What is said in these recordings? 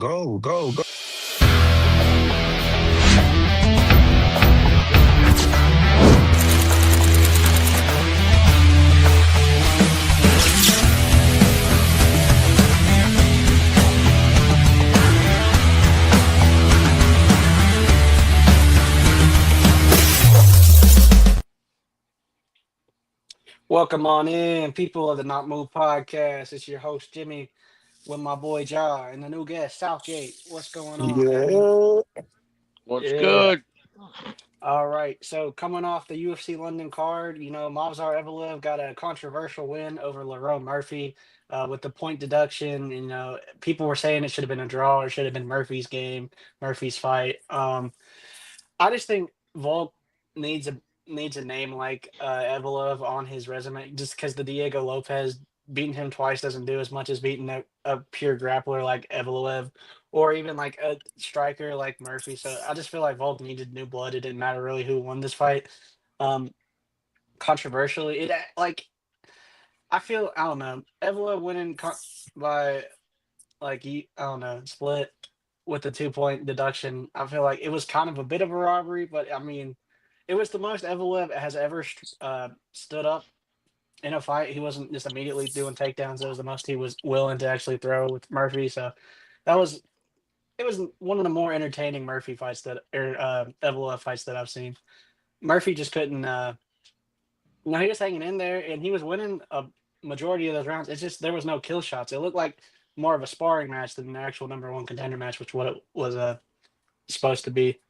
Go, go, go. Welcome on in, people of the Not Move podcast. It's your host Jimmy with my boy Ja and the new guest Southgate. What's going on, family? Yeah. What's Yeah. good? All right. So coming off the UFC London card, Movsar Evelev got a controversial win over Lerone Murphy with the point deduction. People were saying it should have been a draw. It should have been Murphy's game, Murphy's fight. I just think Volk needs a name like Evelev on his resume, just because the Diego Lopez beating him twice doesn't do as much as beating a pure grappler like Evelev, or even like a striker like Murphy. So I just feel like Volk needed new blood. It didn't matter really who won this fight. Um, Controversially, like I don't know, Evelev winning by I don't know, split with the 2 point deduction. I feel like it was kind of a bit of a robbery, but I mean, it was the most Evelev has ever stood up in a fight. He wasn't just immediately doing takedowns. It was the most he was willing to actually throw with Murphy. So that was it was one of the more entertaining Murphy fights that or Evelev fights that I've seen. Murphy just couldn't. He was hanging in there and he was winning a majority of those rounds. It's just there was no kill shots. It looked like more of a sparring match than an actual number one contender match, which what it was supposed to be.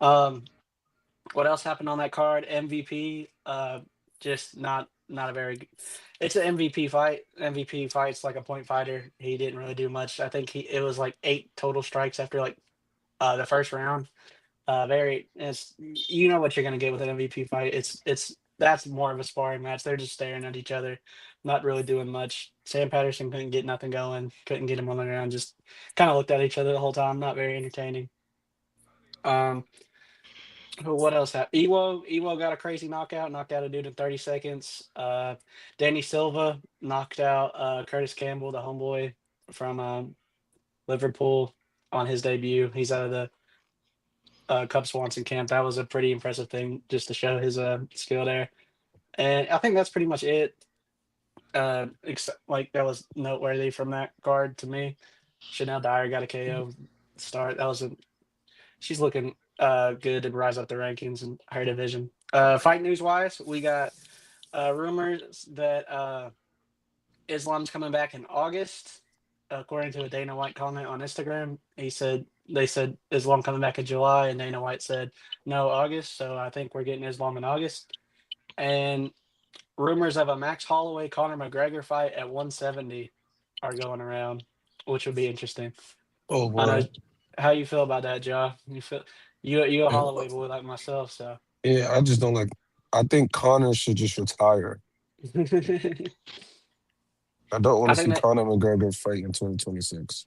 Um, what else happened on that card? MVP, just not a very. It's an MVP fight. MVP fights like a point fighter. He didn't really do much. I think it was like 8 total strikes after like the first round. Very. It's you know what you're gonna get with an MVP fight. It's that's more of a sparring match. They're just staring at each other, not really doing much. Sam Patterson couldn't get nothing going. Couldn't get him on the ground. Just kind of looked at each other the whole time. Not very entertaining. Um, what else happened? Ewo got a crazy knockout. Knocked out a dude in 30 seconds. Danny Silva knocked out Curtis Campbell, the homeboy from Liverpool, on his debut. He's out of the Cub Swanson camp. That was a pretty impressive thing just to show his skill there. And I think that's pretty much it. Except like that was noteworthy from that card to me. Chanel Dyer got a KO start. She's looking good to rise up the rankings in her division. Fight news wise, we got rumors that Islam's coming back in August. According to a Dana White comment on Instagram, they said Islam coming back in July, and Dana White said no, August. So I think we're getting Islam in August. And rumors of a Max Holloway Conor McGregor fight at 170 are going around, which would be interesting. Oh I know boy. how you feel about that, Joe. You a Yeah, Holloway boy like myself, so yeah, I just don't like. I think Connor should just retire. I don't want I to think see that Conor McGregor fight in 2026.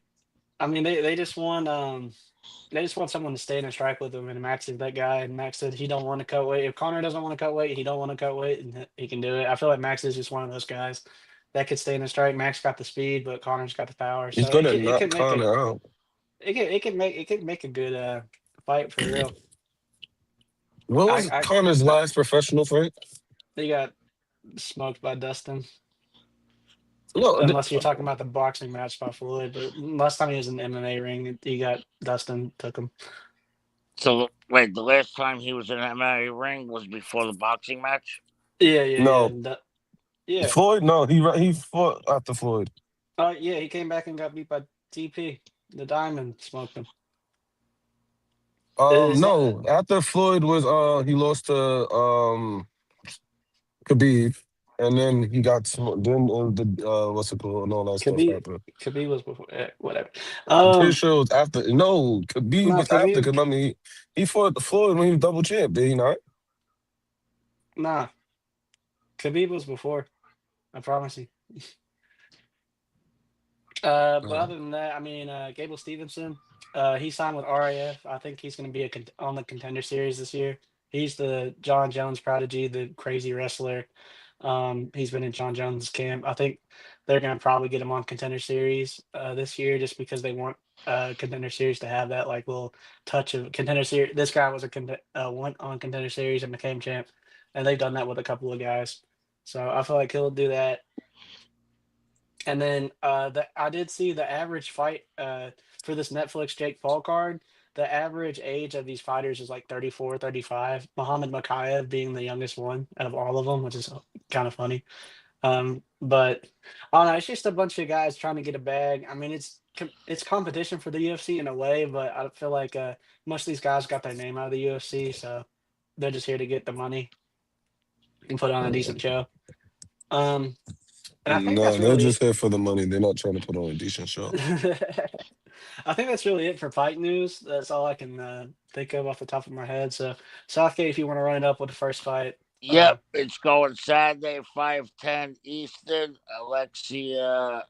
I mean they just want someone to stand and strike with him, and Max is that guy. And Max said he don't want to cut weight. If Connor doesn't want to cut weight, he don't want to cut weight, and he can do it. I feel like Max is just one of those guys that could stand and strike. Max got the speed, but Connor's got the power, He's so gonna it knock could make Conor out. it could make a good fight for real. What was I Conor's last professional fight? He got smoked by Dustin. No, Unless you're talking about the boxing match by Floyd, but last time he was in the MMA ring, he got Dustin took him. So wait, the last time he was in an MMA ring was before the boxing match. Yeah, yeah, yeah, no. yeah. Floyd. No, he fought after Floyd. Yeah, he came back and got beat by TP. The Diamond smoked him. It's not. No, after Floyd was he lost to Khabib, and then he got then the what's it called and all that stuff Khabib, happened. Khabib was before. Whatever. I'm pretty Um, sure it was after. No, Khabib no, was after. Khabib. Because I mean, he fought Floyd when he was double champ, did he not? Nah, Khabib was before. I promise you. But Uh, other than that, I mean, Gable Stevenson, he signed with RAF. I think he's going to be on the contender series this year. He's the John Jones prodigy, the crazy wrestler. He's been in John Jones' camp. I think they're going to probably get him on Contender Series this year, just because they want Contender Series to have that like little touch of Contender Series. This guy was went on Contender Series and became champ, and they've done that with a couple of guys. So I feel like he'll do that. And then I did see the average fight for this Netflix Jake Paul card. The average age of these fighters is like 34, 35. Muhammad Makayev being the youngest one out of all of them, which is kind of funny. But I don't know. It's just a bunch of guys trying to get a bag. I mean, it's competition for the UFC in a way, but I feel like most of these guys got their name out of the UFC, so they're just here to get the money and put on a decent show. Um, and I think No, that's they're really just it. here for the money. They're not trying to put on a decent show. I think that's really it for fight news. That's all I can think of off the top of my head. So, Southgate, if you want to run it up with the first fight, Yep, it's going Saturday, 5:10 Eastern. Alexia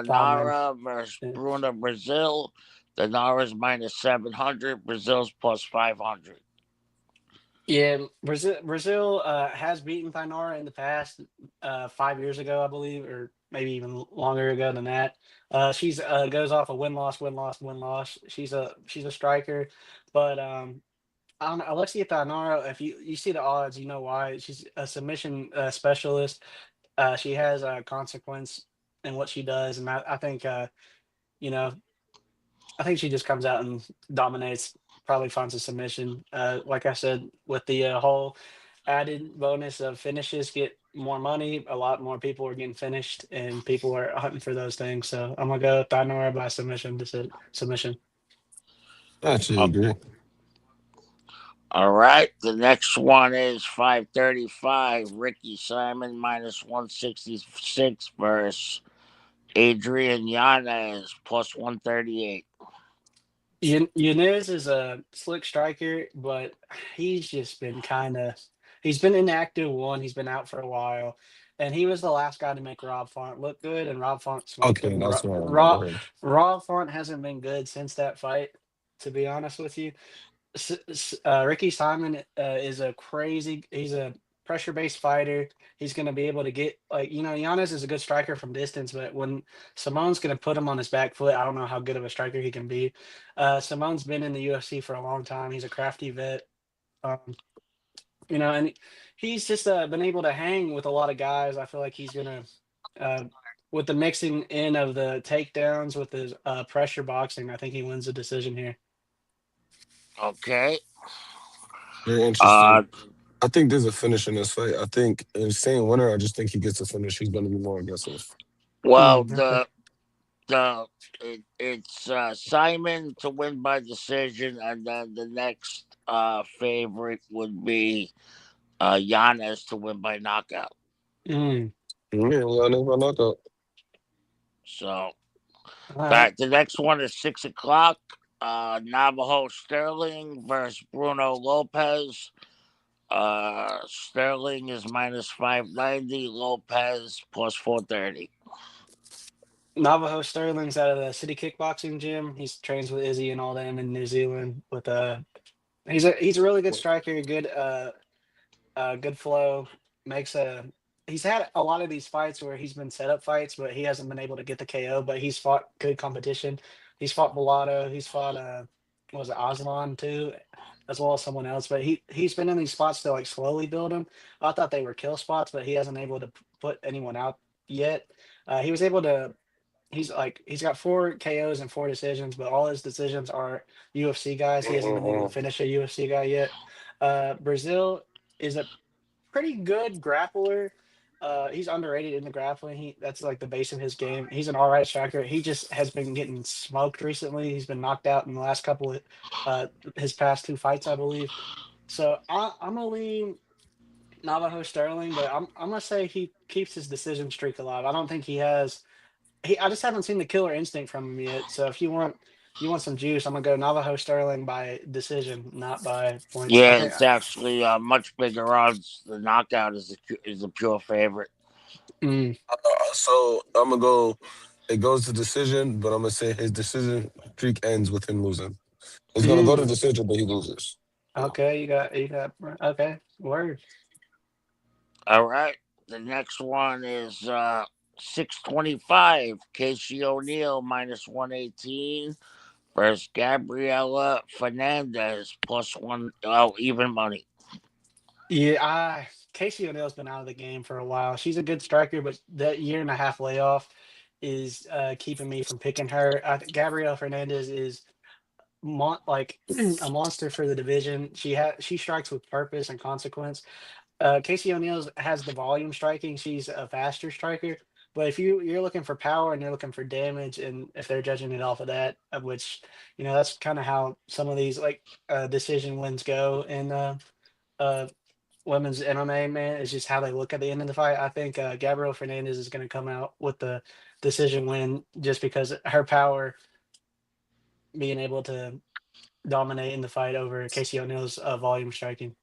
Feldman. Danara versus Bruna Brazil. Danara's -700. Brazil's +500. Yeah, Brazil has beaten Thainara in the past, 5 years ago, I believe, or maybe even longer ago than that. She's goes off a win loss, win loss, win loss. She's a striker, but I don't know, Alexia Thainara. If you see the odds, you know why. She's a submission specialist. She has a consequence in what she does, and I think you know I think she just comes out and dominates, probably finds a submission. Like I said, with the whole added bonus of finishes get more money, a lot more people are getting finished, and people are hunting for those things. So I'm gonna go Thainora by submission. Submission. I actually Uh, agree. all right. The next one is 5:35. Ricky Simon -166 versus Adrian Yanez +138. Yanez is a slick striker, but he's just been he's been inactive. He's been out for a while, and he was the last guy to make Rob Font look good, and Rob Font smoked Okay, him. that's why I remember him. Rob Font hasn't been good since that fight, to be honest with you. Ricky Simon is a crazy. He's a pressure based fighter. He's going to be able to get like Giannis is a good striker from distance, but when Simone's going to put him on his back foot, I don't know how good of a striker he can be. Simone's been in the UFC for a long time. He's a crafty vet. Um, and he's just been able to hang with a lot of guys. I feel like he's going to. With the mixing in of the takedowns with his pressure boxing, I think he wins the decision here. Okay. Very Uh, interesting. I think there's a finish in this fight. I think in saying winner, I just think he gets a finish. He's going to be more aggressive. well, Okay. it's Simon to win by decision, and then the next favorite would be Giannis to win by knockout. Mm, Yeah, well, never knockout. So all right. that the next one is 6 o'clock. Navajo Sterling versus Bruno Lopez. Sterling is -590. Lopez +430. Navajo Sterling's out of the City Kickboxing Gym. He's trains with Izzy and all them in New Zealand. With he's a really good striker. Good flow. Makes a He's had a lot of these fights where he's been set up fights, but he hasn't been able to get the KO. But he's fought good competition. He's fought Mulatto. He's fought what was it, Aslan too, as well as someone else. But he's been in these spots to like slowly build him. I thought they were kill spots, but he hasn't able to put anyone out yet. He was able to. He's got 4 KOs and 4 decisions, but all his decisions are UFC guys. He hasn't been able to Mhm. finish a UFC guy yet. Brazil is a pretty good grappler. He's underrated in the grappling. That's like the base of his game. He's an all right striker. He just has been getting smoked recently. He's been knocked out in the last couple of his past 2 fights, I believe. So I'm gonna lean Navajo Sterling, but I'm gonna say he keeps his decision streak alive. I don't think he has. I just haven't seen the killer instinct from him yet. So if you want some juice, I'm gonna go Navajo Sterling by decision, not by points. I Yeah, think. it's actually much bigger odds. The knockout is the pure favorite. Mm, So I'm gonna go. It goes to decision, but I'm gonna say his decision streak ends with him losing. It's gonna go to mm. decision, but he loses. Yeah. Okay, you got okay. Word. All right. The next one is 625, Casey O'Neill minus 118 versus Gabriela Fernandez plus one. Oh, even money. Yeah, Casey O'Neill's been out of the game for a while. She's a good striker, but that year and a half layoff is keeping me from picking her. Gabrielle Fernandez is like a monster for the division. She strikes with purpose and consequence. Casey O'Neill has the volume striking. She's a faster striker. But if you're looking for power and you're looking for damage, and if they're judging it off of that, which that's kind of how some of these like decision wins go in uh, women's MMA, man, is just how they look at the end of the fight. I think Gabrielle Fernandez is going to come out with the decision win just because her power being able to dominate in the fight over Casey O'Neill's volume striking.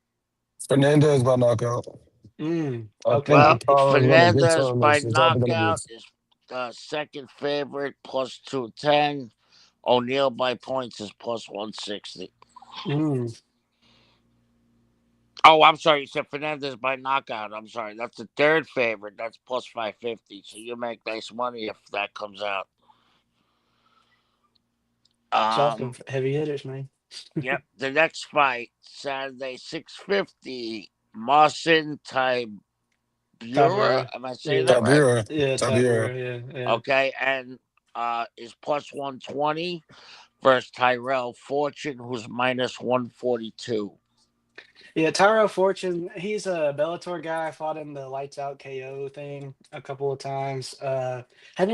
Fernandez by knockout. I think Well, the Okay. power is going to get to Fernandez him. by It's either going to be. knockout is the second favorite plus 210. O'Neill by points is plus 160. Mm. Oh, I'm sorry. You said Fernandez by knockout. I'm sorry. That's the third favorite. That's plus 550. So you make nice money if that comes out. Soft heavy hitters, man. Yep. The next fight, Saturday, 650. Mawson Tybura. Tybura. Am I saying Yeah. that right? Tabira. Yeah, Tabira. Tybura. Yeah. Okay. And is plus 120 versus Tyrell Fortune, who's minus 142. Yeah, Tyro Fortune, he's a Bellator guy. Fought in the lights out KO thing a couple of times. Hadn't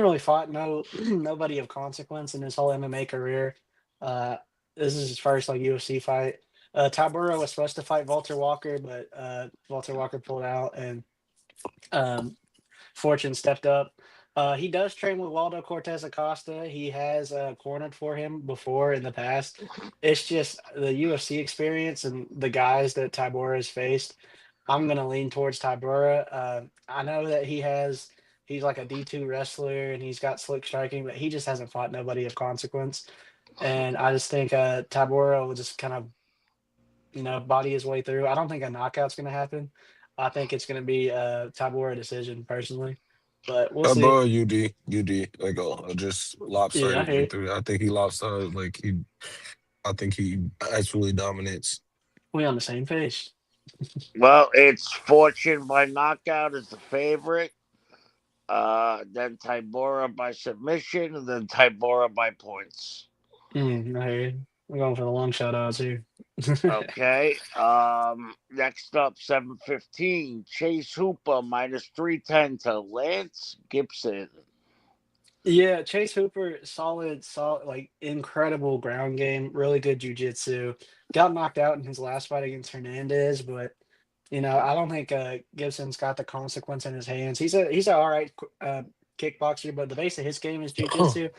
really fought nobody of consequence in his whole MMA career. Uh, this is his first like UFC fight. Tybura was supposed to fight Walter Walker, but Walter Walker pulled out, and um, Fortune stepped up. He does train with Waldo Cortez Acosta. He has cornered for him before in the past. It's just the UFC experience and the guys that Tybura has faced. I'm gonna lean towards Tybura. I know that he's like a D2 wrestler and he's got slick striking, but he just hasn't fought nobody of consequence. And I just think Tybura will just kind of body his way through. I don't think a knockout's gonna happen. I think it's gonna be a Tybura decision personally, but we'll see. Bro, UD, like just Yeah, I lopsided hear you. victory. I think he lopsided. I think he absolutely dominates. We on the same page. Well, it's Fortune by knockout is the favorite. Then Tybura by submission, and then Tybura by points. I hear you. We're going for the long shot odds here. Okay. Next up, 715. Chase Hooper minus 310 to Lance Gibson. Yeah, Chase Hooper, solid, like incredible ground game, really good jujitsu. Got knocked out in his last fight against Hernandez, but I don't think Gibson's got the consequence in his hands. He's a all right kickboxer, but the base of his game is jujitsu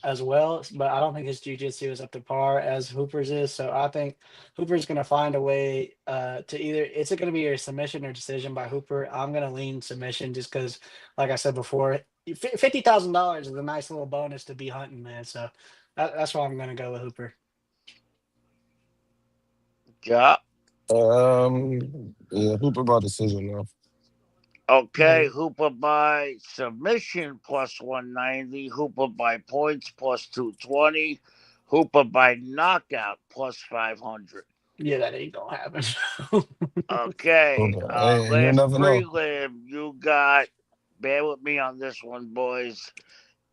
as well. But I don't think his jujitsu is up to par as Hooper's is. So I think Hooper's going to find a way to either it's going to be a submission or decision by Hooper. I'm going to lean submission just because, like I said before, $50,000 is a nice little bonus to be hunting, man. So that's why I'm going to go with Hooper. Yeah. Yeah, Hooper by decision now. Okay, Hooper by submission plus 190. Hooper by points plus 220. Hooper by knockout plus 500. Yeah, that ain't gonna happen. Okay, Hey, you last never know. prelim, you got, bear with me on this one, boys.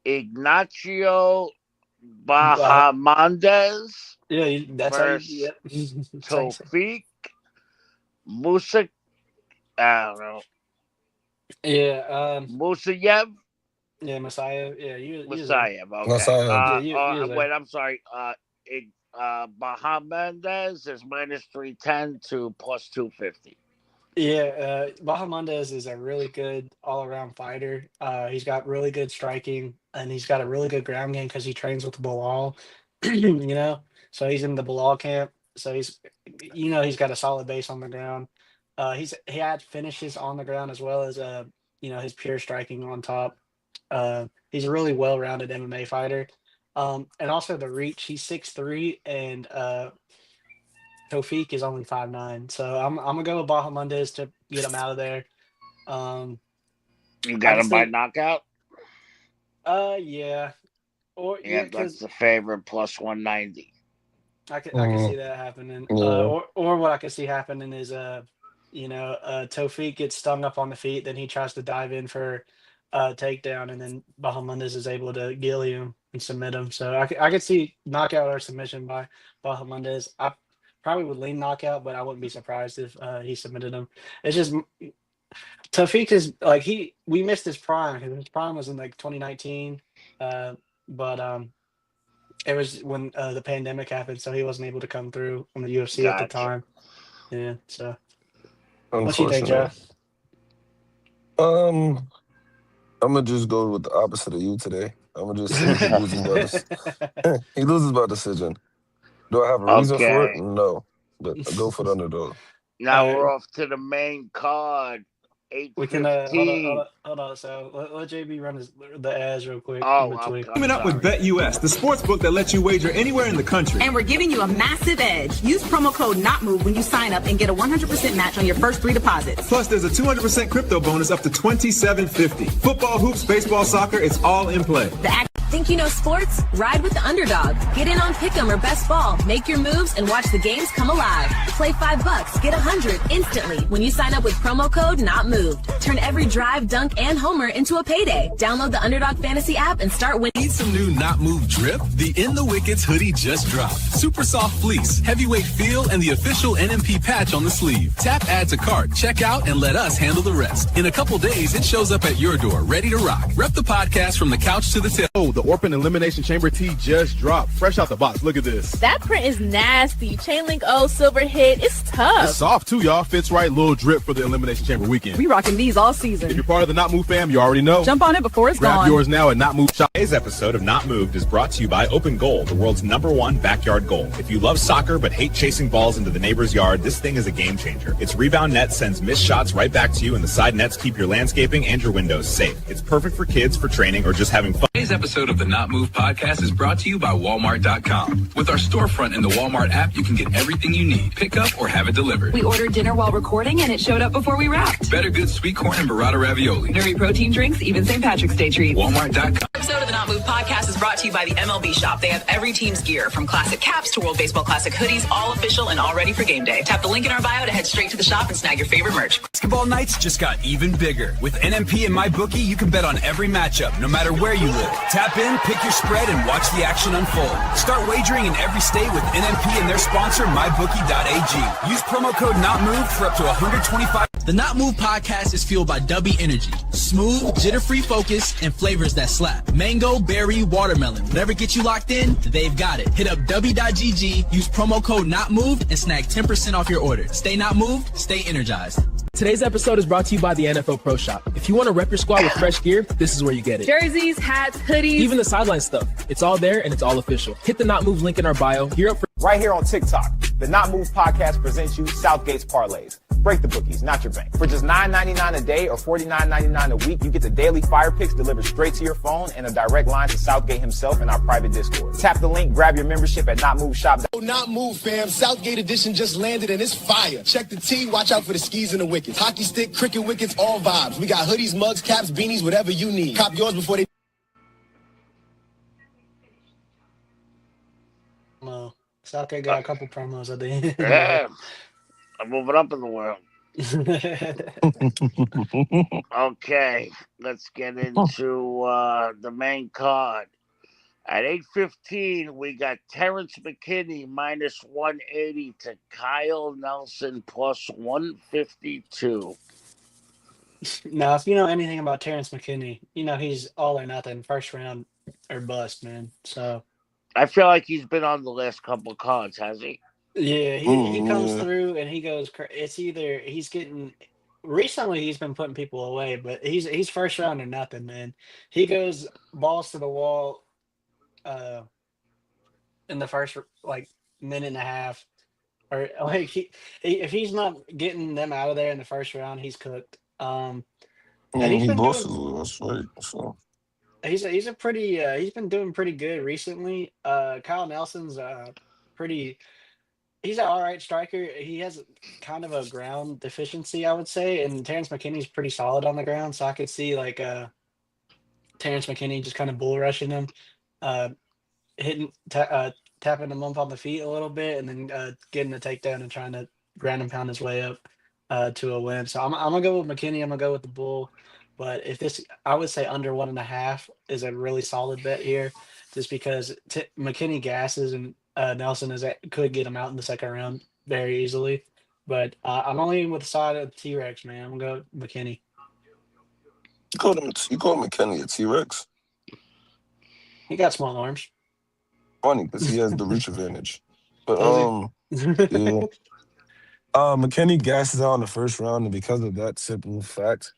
Ignacio Bahamondes Yeah, that's how you. versus Yep. That's how you say. Tofik Musa. I don't know. Yeah. Musayev? Yeah. Messiah. Yeah. You was there. Musayev, okay. Messiah. Yeah. You was there. Wait, I'm sorry. Bahamondes is minus 310 to plus 250. Yeah. Bahamondes is a really good all-around fighter. He's got really good striking, and he's got a really good ground game because he trains with Bilal. So he's in the Bilal camp. So he's got a solid base on the ground. He had finishes on the ground as well as his pure striking on top. He's a really well-rounded MMA fighter. And also the reach. He's 6'3", and Tofik is only 5'9". So I'm gonna go with Bahamondes to get him out of there. You I got just him by think, knockout? Yeah, or Yeah, yeah, that's because the favorite plus 190. I could see that happening. Yeah, Or what I could see happening is Tofik gets stung up on the feet, then he tries to dive in for a takedown, and then Bahamondes is able to gilly him and submit him. So I could see knockout or submission by Bahamondes. I probably would lean knockout, but I wouldn't be surprised if he submitted him. It's just Tofik is like we missed his prime because his prime was in like 2019, but it was when the pandemic happened, so he wasn't able to come through on the UFC at the Gotcha. time. Yeah. So, what you think, unfortunate. Joe? Um, I'm gonna just go with the opposite of you today. I'm gonna just say he loses by this. He loses by decision. Do I have a reason for it? Okay. No, but I go for the underdog. Now uh, we're off to the main card. we can hold 8:15. on, hold on. So let JB run the ads real quick in Oh, between. I'm Teaming up with sorry. BetUS, the sports book that lets you wager anywhere in the country. And we're giving you a massive edge. Use promo code NOTMOVE when you sign up and get a 100% match on your first 3 deposits. Plus, there's a 200% crypto bonus up to $27.50. Football, hoops, baseball, soccer, it's all in play. Think you know sports? Ride with the underdog. Get in on Pick'em or Best Ball. Make your moves and watch the games come alive. Play $5, get 100 instantly when you sign up with promo code NOTMOVED. Turn every drive, dunk, and homer into a payday. Download the Underdog Fantasy app and start winning. Need some new Not Move drip? The In the Wickets hoodie just dropped. Super soft fleece, heavyweight feel, and the official NMP patch on the sleeve. Tap add to cart, check out, and let us handle the rest. In a couple days, it shows up at your door, ready to rock. Rep the podcast from the couch to the tail. Oh, the Orphan Elimination Chamber tee just dropped. Fresh out the box. Look at this. That print is nasty. Chain link O, silver hit. It's tough. It's soft too, y'all. Fits right. Little drip for the Elimination Chamber weekend. We rocking these all season. If you're part of the Not Move fam, you already know. Jump on it before it's Grab gone. yours now at Not Move Shop. Today's episode of Not Moved is brought to you by Open Goal, the world's #1 backyard goal. If you love soccer but hate chasing balls into the neighbor's yard, this thing is a game changer. Its rebound net sends missed shots right back to you, and the side nets keep your landscaping and your windows safe. It's perfect for kids, for training, or just having fun. Today's episode of the Not Move podcast is brought to you by Walmart.com. With our storefront in the Walmart app, you can get everything you need, pick up or have it delivered. We ordered dinner while recording and it showed up before we wrapped. Better good sweet corn and burrata ravioli. Nuri protein drinks, even St. Patrick's Day treats. Walmart.com. Episode of the Not Move podcast is brought to you by the MLB Shop. They have every team's gear, from classic caps to World Baseball Classic hoodies, all official and all ready for game day. Tap the link in our bio to head straight to the shop and snag your favorite merch. Basketball nights just got even bigger. With NMP and MyBookie, you can bet on every matchup, no matter where you live. Tap in, pick your spread, and watch the action unfold. Start wagering in every state with NMP and their sponsor, MyBookie.ag. Use promo code NOTMOVE for up to $125. The Not Move podcast is fueled by Dubby Energy. Smooth, jitter-free focus and flavors that slap. Mango, berry, watermelon. Whatever gets you locked in, they've got it. Hit up Dubby.gg, use promo code NOTMOVED, and snag 10% off your order. Stay not moved, stay energized. Today's episode is brought to you by the NFL Pro Shop. If you want to rep your squad with fresh gear, this is where you get it. Jerseys, hats, hoodies. Even the sideline stuff. It's all there and it's all official. Hit the Not Move link in our bio. Gear up for right here on TikTok. The Not Move podcast presents you Southgate's Parlays. Break the bookies, not your bank. For just $9.99 a day or $49.99 a week, you get the daily fire picks delivered straight to your phone and a direct line to Southgate himself in our private Discord. Tap the link, grab your membership at NotMoveShop. Not Move, fam. Southgate edition just landed and it's fire. Check the tee, watch out for the skis and the wickets. Hockey stick, cricket wickets, all vibes. We got hoodies, mugs, caps, beanies, whatever you need. Cop yours before they... Southgate got a couple promos at the end. Yeah. I'm moving up in the world. Okay, let's get into the main card. At 8:15, we got Terrence McKinney minus 180 to Kyle Nelson plus 152. Now, if you know anything about Terrence McKinney, you know he's all or nothing, first round or bust, man. So I feel like he's been on the last couple of cards, has he? yeah, he comes through and he goes. It's either he's getting. Recently, he's been putting people away, but he's first round or nothing, man. He goes balls to the wall, in the first like minute and a half, or like if he's not getting them out of there in the first round, he's cooked. And he's been doing. That's right. So He's a pretty. He's been doing pretty good recently. Kyle Nelson's pretty. He's an all right striker. He has kind of a ground deficiency, I would say, and Terrence McKinney's pretty solid on the ground. So I could see like Terrence McKinney just kind of bull rushing him, uh, tapping him up on the feet a little bit, and then getting a takedown and trying to ground and pound his way up to a win. So I'm gonna go with McKinney. I'm gonna go with the bull. But if this, I would say under 1.5 is a really solid bet here, just because McKinney gasses and Nelson could get him out in the second round very easily. But I'm only with the side of T-Rex, man. I'm gonna go McKinney. You called McKinney a T-Rex? He got small arms. Funny, because he has the reach advantage. But yeah. McKinney gasses out in the first round, and because of that simple fact,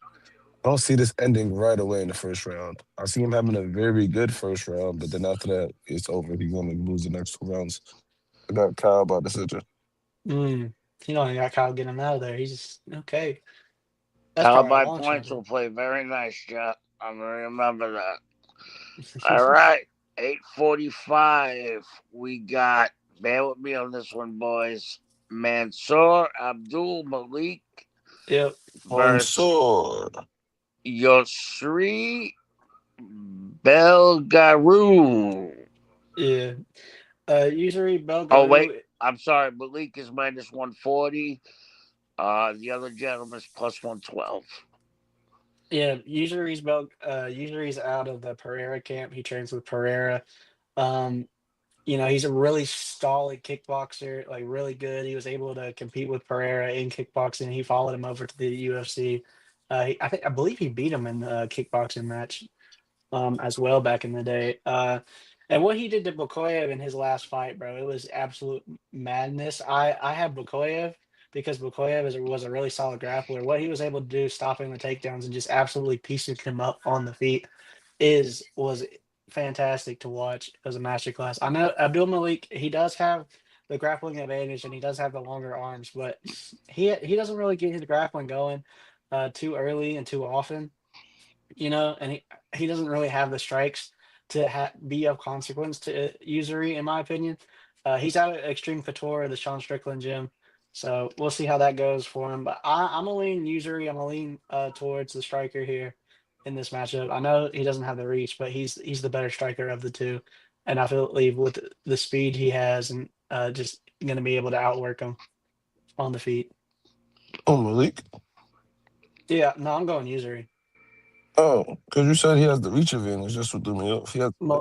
I don't see this ending right away in the first round. I see him having a very good first round, but then after that, it's over. He's going to lose the next 2 rounds. I got Kyle by decision. He only got Kyle getting him out of there. He's just okay. That's Kyle by points will play very nice, Jack. I'm going to remember that. All right, 8:45. We got, bear with me on this one, boys. Mansour Abdul Malik. Yep. Mansour. Yusri Belgaru. Yeah. Yusri Belgaru. Oh, wait. I'm sorry. Malik is minus 140. The other gentleman's plus 112. Yeah, Yusri's out of the Pereira camp. He trains with Pereira. He's a really solid kickboxer, like really good. He was able to compete with Pereira in kickboxing. He followed him over to the UFC. I believe he beat him in the kickboxing match as well back in the day. And what he did to Bukoyev in his last fight, bro, it was absolute madness. I have Bukoyev because Bukoyev was a really solid grappler. What he was able to do, stopping the takedowns and just absolutely piecing him up on the feet, was fantastic to watch as a masterclass. I know Abdul Malik, he does have the grappling advantage and he does have the longer arms, but he doesn't really get his grappling going too early and too often, and he doesn't really have the strikes to be of consequence to Yusri, in my opinion. He's out at Extreme Couture, the Sean Strickland gym, so we'll see how that goes for him. But I'm gonna lean Yusri. I'm gonna lean towards the striker here in this matchup. I know he doesn't have the reach, but he's the better striker of the two, and I believe with the speed he has and just going to be able to outwork him on the feet. Oh, Malik? Yeah, no, I'm going Yusri. Oh, because you said he has the reach advantage. That's what threw me off.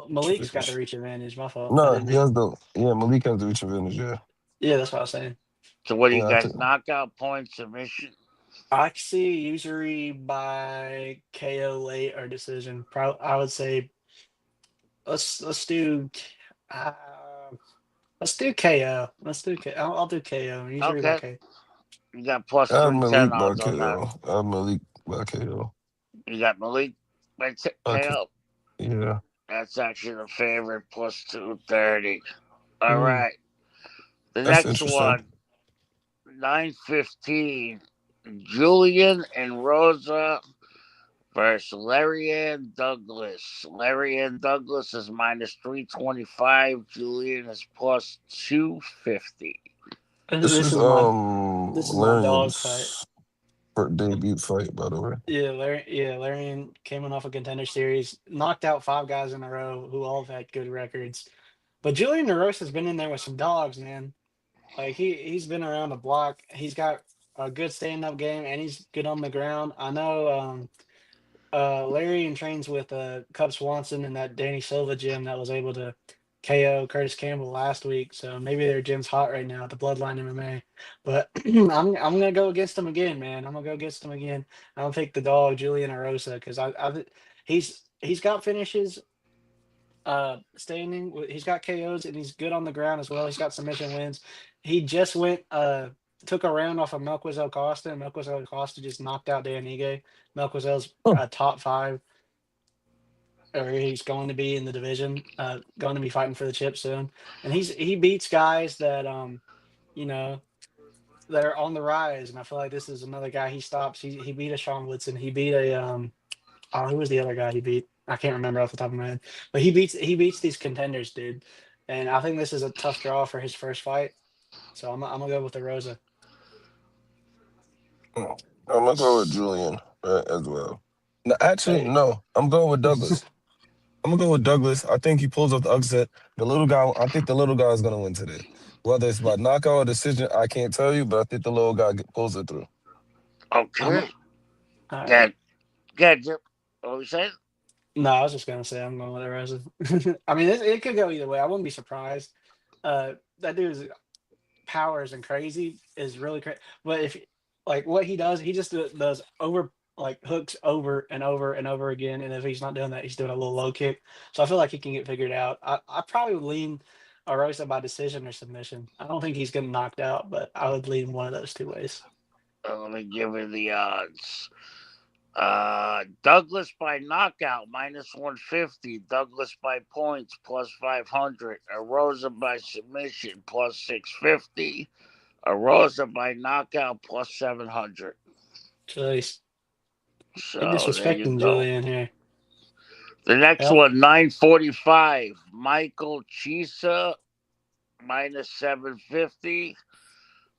Malik's got the reach advantage. My fault. No, he has Malik has the reach advantage. Yeah. Yeah, that's what I was saying. So what do you guys? Knockout, point, submission? I see Yusri by KO late or decision. I would say let's do KO. Let's do KO. I'll do KO. Yusri by KO. You got plus 310 odds on that. I have Malik by KO. You got Malik by KO. Yeah. That's actually the favorite, plus 230. All right. The next one, 9:15. Julian and Rosa versus Larry Douglas. Larry Douglas is minus 325. Julian is plus 250. This is my dog fight. Debut fight, by the way. Yeah, Larry came off a Contender Series, knocked out 5 guys in a row who all have had good records. But Julian Narosa has been in there with some dogs, man. Like he's been around the block. He's got a good stand-up game, and he's good on the ground. I know Larry trains with Cub Swanson in that Danny Silva gym that was able to KO Curtis Campbell last week. So maybe their gym's hot right now at the Bloodline MMA. But I'm gonna go against him again, man. I'm gonna go against him again. I'll take the dog Julian Arosa because he's got finishes. Standing, he's got KOs and he's good on the ground as well. He's got submission wins. He just took a round off of Melquizael Costa, and Melquizael Costa just knocked out Dan Ige. Melquizael's top 5, or he's going to be in the division, going to be fighting for the chip soon. And he beats guys that that are on the rise. And I feel like this is another guy he stops. He beat a Sean Woodson. He beat a who was the other guy he beat? I can't remember off the top of my head. But he beats these contenders, dude. And I think this is a tough draw for his first fight. So I'm gonna go with the Rosa. I'm gonna go with Julian as well. No, actually, no. I'm going with Douglas. I'm gonna go with Douglas. I think he pulls off the upset. The little guy. I think the little guy is gonna win today. Whether it's by knockout or decision, I can't tell you, but I think the little guy pulls it through. Okay. All right. Get Jim. What we saying? No, I was just gonna say I'm going with Areza. I mean, it could go either way. I wouldn't be surprised. That dude's powers and crazy is really crazy. But if like what he does, he just does over like hooks over and over and over again. And if he's not doing that, he's doing a little low kick. So I feel like he can get figured out. I probably would lean Arosa by decision or submission. I don't think he's getting knocked out, but I would lean one of those two ways. Let me give you the odds. Douglas by knockout -150. Douglas by points +500. Arosa by submission +650. Arosa by knockout +700. Jeez. So You're there you disrespecting go. Julian here. The next one, 945. Michael Chisa -750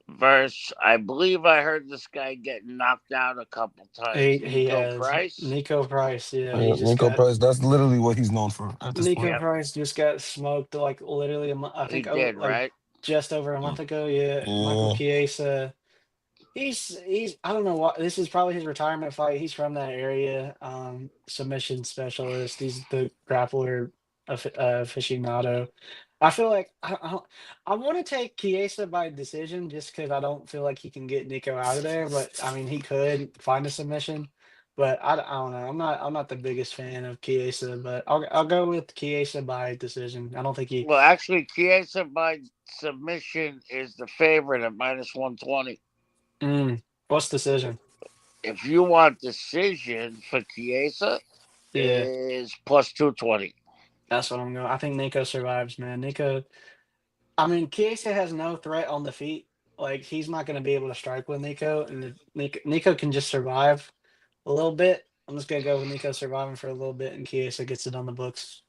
versus, I believe I heard this guy get knocked out a couple times. He Nico has Price. Nico Price. Yeah, he just Nico got Price. That's literally what he's known for at this point. Nico Price just got smoked like literally a month. I He think did, like right? just over a month ago. Yeah, Michael Chiesa. He's I don't know what this is probably his retirement fight. He's from that area. Submission specialist. He's the grappler aficionado. I feel like I want to take Chiesa by decision just because I don't feel like he can get Nico out of there. But I mean, he could find a submission. But I don't know. I'm not the biggest fan of Chiesa, but I'll go with Chiesa by decision. I don't think he. Well, actually, Chiesa by submission is the favorite at -120. What's decision? If you want decision for Chiesa, Yeah, is +220. that's what I'm going. I think Nico survives, man. Nico. I mean, Chiesa has no threat on the feet. Like he's not going to be able to strike with Nico, and if Nico can just survive a little bit. I'm just gonna go with Nico surviving for a little bit, and Chiesa gets it on the books.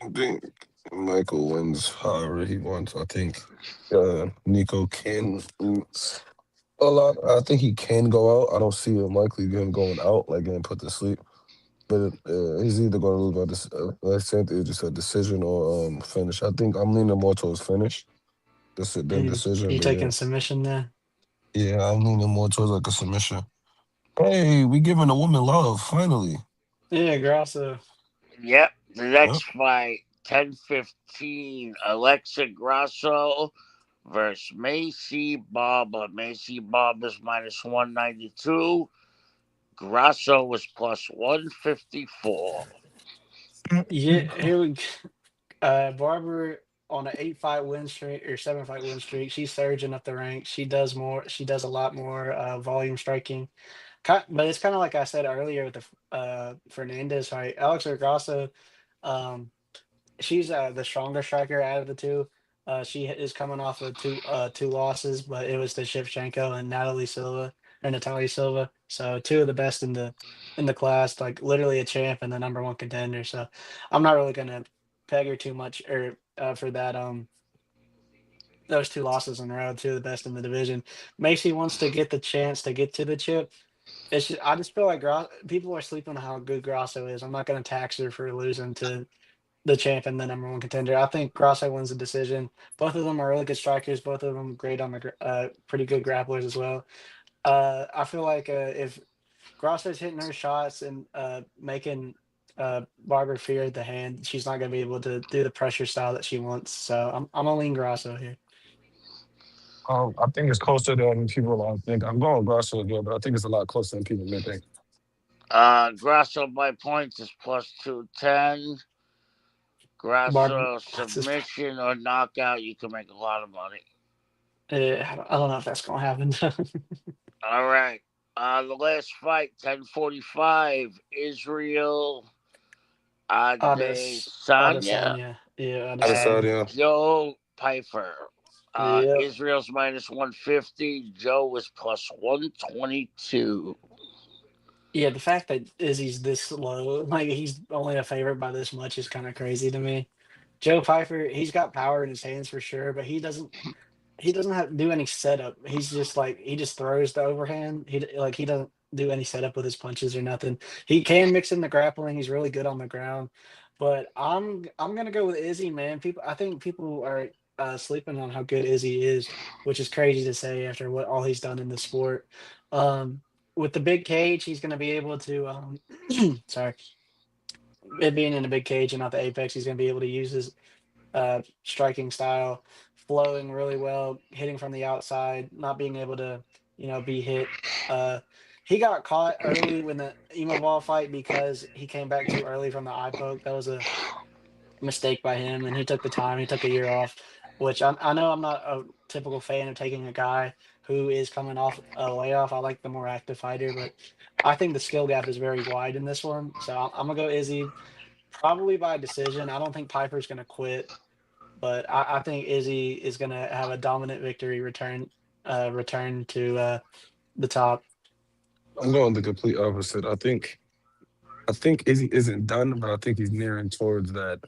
I think Michael wins however he wants. I think Nico can a lot. I think he can go out. I don't see him likely him going out, like getting put to sleep. But he's either going to lose by this. Like Cynthia just a decision or finish. I think I'm leaning more towards finish. Than decision, You but yeah. taking submission there? Yeah, I'm leaning more towards like a submission. Hey, we giving a woman love finally. Yeah, Grasso. Yep. The next fight, 10:15. Alexa Grasso versus Macy Barber. Macy Barber's -192. Grasso was +154. Yeah, here we Barber on an 8-fight win streak or 7-fight win streak. She's surging up the ranks. She does more. She does a lot more volume striking. But it's kind of like I said earlier with the Fernandez fight. Alex Grasso, um, she's the stronger striker out of the two. She is coming off of two losses, but it was to Shevchenko and Natalie Silva. So two of the best in the class, like literally a champ and the number one contender. So I'm not really gonna peg her too much or for that those two losses in a row, two of the best in the division. Macy wants to get the chance to get to the chip. I just feel like people are sleeping on how good Grasso is. I'm not going to tax her for losing to the champ and the number one contender. I think Grasso wins the decision. Both of them are really good strikers. Both of them great on the pretty good grapplers as well. I feel like if Grasso's hitting her shots and making Barber fear the hand, she's not going to be able to do the pressure style that she wants. So I'm gonna lean Grasso here. I think it's closer than people think. I'm going Grasso again, but I think it's a lot closer than people may think. Grasso by points is +210. Grasso submission or knockout, you can make a lot of money. I don't know if that's going to happen. All right. The last fight, 10:45, Israel Adesanya. Yeah, and Joe Pyfer. Israel's -150. Joe was +122. Yeah, the fact that Izzy's this low, like he's only a favorite by this much, is kind of crazy to me. Joe Pyfer, he's got power in his hands for sure, but he doesn't have to do any setup. He's just like he just throws the overhand. He doesn't do any setup with his punches or nothing. He can mix in the grappling. He's really good on the ground. But I'm gonna go with Izzy, man. I think people are sleeping on how good Izzy is, which is crazy to say after what all he's done in the sport. With the big cage, he's gonna be able to sorry. It being in a big cage and not the apex, he's gonna be able to use his striking style, flowing really well, hitting from the outside, not being able to, be hit. He got caught early when the Imavov fight because he came back too early from the eye poke. That was a mistake by him, and he took the time. He took a year off, which I know I'm not a typical fan of taking a guy who is coming off a layoff. I like the more active fighter, but I think the skill gap is very wide in this one. So I'm going to go Izzy. Probably by decision. I don't think Pyfer's going to quit, but I think Izzy is going to have a dominant victory return to the top. I'm going the complete opposite. I think Izzy isn't done, but I think he's nearing towards that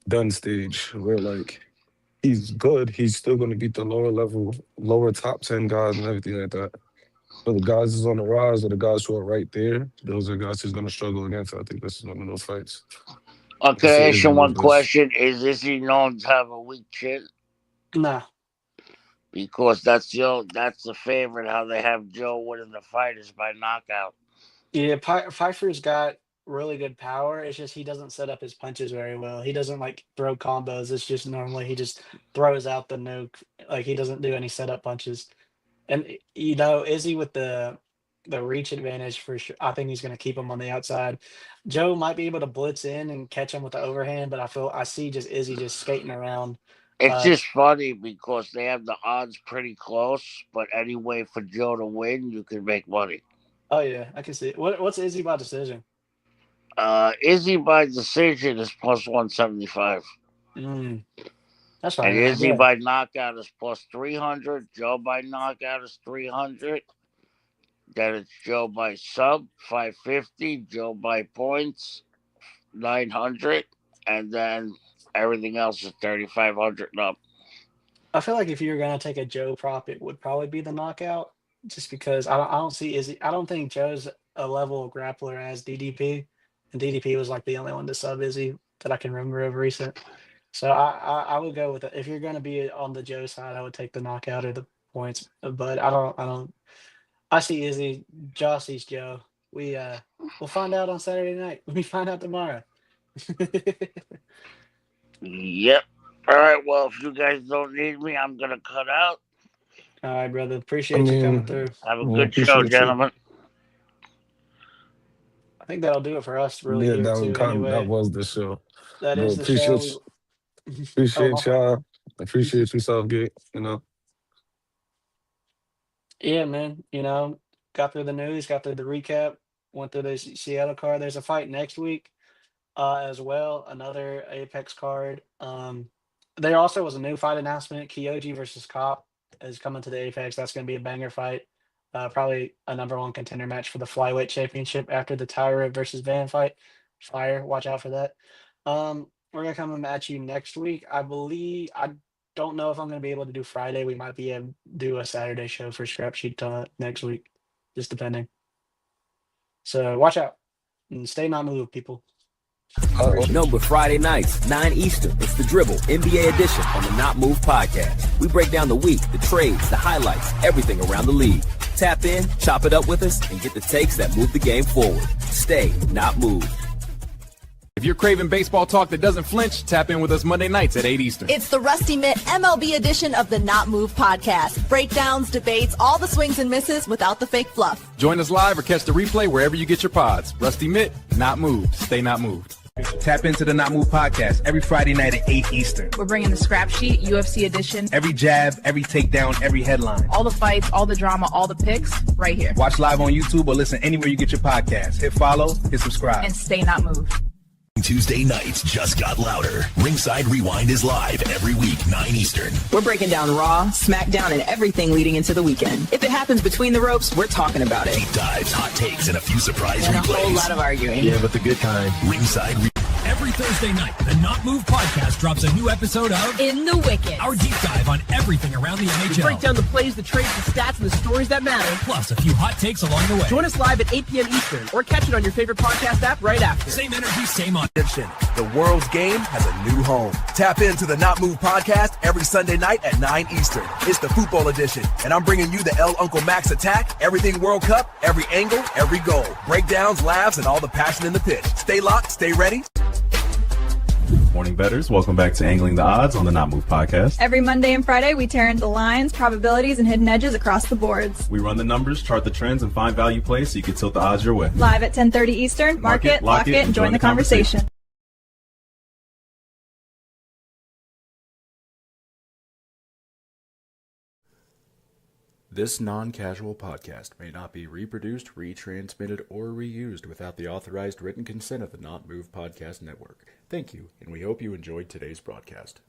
done stage where like he's good. He's still going to beat the lower top 10 guys and everything like that. But the guys who's on the rise or the guys who are right there, those are guys who's going to struggle against. I think this is one of those fights. Okay, ask you one question. Is Izzy known to have a weak chin? No. Because that's the favorite, how they have Joe winning the fight is by knockout. Yeah, Pyfer's got really good power. It's just he doesn't set up his punches very well. He doesn't like throw combos. It's just normally he just throws out the nuke. Like he doesn't do any setup punches. And Izzy with the reach advantage for sure. I think he's going to keep him on the outside. Joe might be able to blitz in and catch him with the overhand, but I see just Izzy just skating around. It's just funny because they have the odds pretty close, but any way for Joe to win, you can make money. Oh yeah, I can see it. What's Izzy by decision? Izzy by decision is plus 175. That's right. And Izzy by knockout is plus 300. Joe by knockout is 300. Then it's Joe by sub 550. Joe by points 900, and then everything else is 3,500 and up. I feel like if you were gonna take a Joe prop, it would probably be the knockout, just because I don't see Izzy. I don't think Joe's a level of grappler as DDP, and DDP was like the only one to sub Izzy that I can remember of recent. So I would go with it. If you're gonna be on the Joe side, I would take the knockout or the points. But I don't. I see Izzy. Josh sees Joe. We'll find out on Saturday night. We find out tomorrow. Yep. All right. Well, if you guys don't need me, I'm gonna cut out. All right, brother. Appreciate you coming through. Have a good show, gentlemen. I think that'll do it for us. Really, Yeah, anyway. that was the show. That is the show. Appreciate y'all. Appreciate you, Southgate. Yeah, man. Got through the news, got through the recap, went through the Seattle card. There's a fight next week as well, another Apex card. There also was a new fight announcement. Kyoji versus Cop is coming to the Apex. That's going to be a banger fight. Probably a #1 contender match for the flyweight championship after the Tyra versus Van fight. Fire, watch out for that. We're going to come at you next week. I don't know if I'm going to be able to do Friday. We might be able to do a Saturday show for Scrap Sheet next week, just depending. So watch out and stay not moved, people. No, but Friday nights, 9 Eastern, it's the Dribble NBA edition on the Not Move podcast. We break down the week, the trades, the highlights, everything around the league. Tap in, chop it up with us, and get the takes that move the game forward. Stay not moved. If you're craving baseball talk that doesn't flinch, tap in with us Monday nights at 8 Eastern. It's the Rusty Mitt MLB edition of the Not Move podcast. Breakdowns, debates, all the swings and misses without the fake fluff. Join us live or catch the replay wherever you get your pods. Rusty Mitt, not moved. Stay not moved. Tap into the Not Move podcast every Friday night at 8 Eastern. We're bringing the Scrap Sheet, UFC edition. Every jab, every takedown, every headline. All the fights, all the drama, all the picks, right here. Watch live on YouTube or listen anywhere you get your podcast. Hit follow, hit subscribe. And stay not moved. Tuesday nights just got louder. Ringside Rewind is live every week, 9 Eastern. We're breaking down Raw, SmackDown, and everything leading into the weekend. If it happens between the ropes, we're talking about it. Deep dives, hot takes, and a few surprise and replays. A whole lot of arguing. Yeah, but the good kind. Ringside Rewind. Every Thursday night, the Not Move podcast drops a new episode of In the Wicked, our deep dive on everything around the NHL. We break down the plays, the trades, the stats, and the stories that matter. Plus a few hot takes along the way. Join us live at 8 p.m. Eastern or catch it on your favorite podcast app right after. Same energy, same on. The world's game has a new home. Tap into the Not Move podcast every Sunday night at 9 Eastern. It's the football edition, and I'm bringing you the El Uncle Max attack, everything World Cup, every angle, every goal. Breakdowns, laughs, and all the passion in the pitch. Stay locked, stay ready. Morning bettors, welcome back to Angling the Odds on the Not Move podcast. Every Monday and Friday, we tear into the lines, probabilities, and hidden edges across the boards. We run the numbers, chart the trends, and find value plays so you can tilt the odds your way. Live at 10:30 Eastern. Mark it, lock it, and join the conversation. This non-casual podcast may not be reproduced, retransmitted, or reused without the authorized written consent of the Not Move Podcast Network. Thank you, and we hope you enjoyed today's broadcast.